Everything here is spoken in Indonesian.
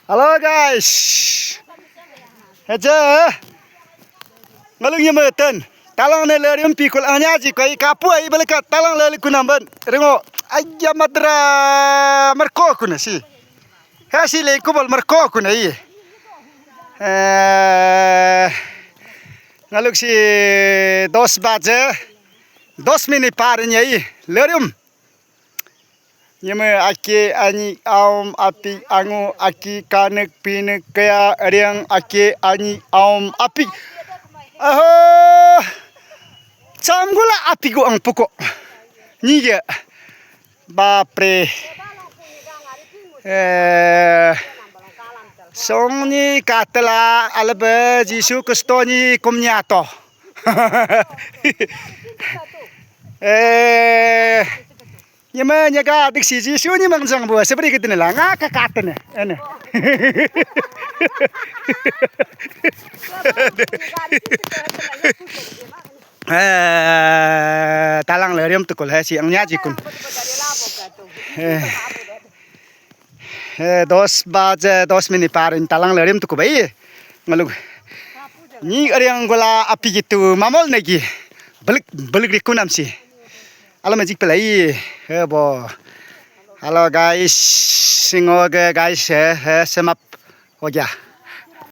Hello guys. Aja. Ngalung ye meten. Talang ne le rim pikul anya ji koi kapu ai balaka talang le kunamban. Rengo ayya madra marko kuna si. Ha si le kubal marko kuna i. Ngaluk si 10 baje 10 minit par nyai lerum. Nyama aki ani aum api angu aki kanek pinek kaya riang aki ani aum api chamgula api go ang puko niga bapre songni katala alba jisu kustoni kumnyato Nyama nyaga diksi jisu ni mang jang bua seperti gitu lah ngaka katene ene talang lerium tukul ha si angnya jikun 10 baje 10 minit parin talang lerium tukul bai ngaluk ni ariang gola api gitu mamol nagi balik dikunam si Halo magic pelai bo Halo guys singo guys semap हो गया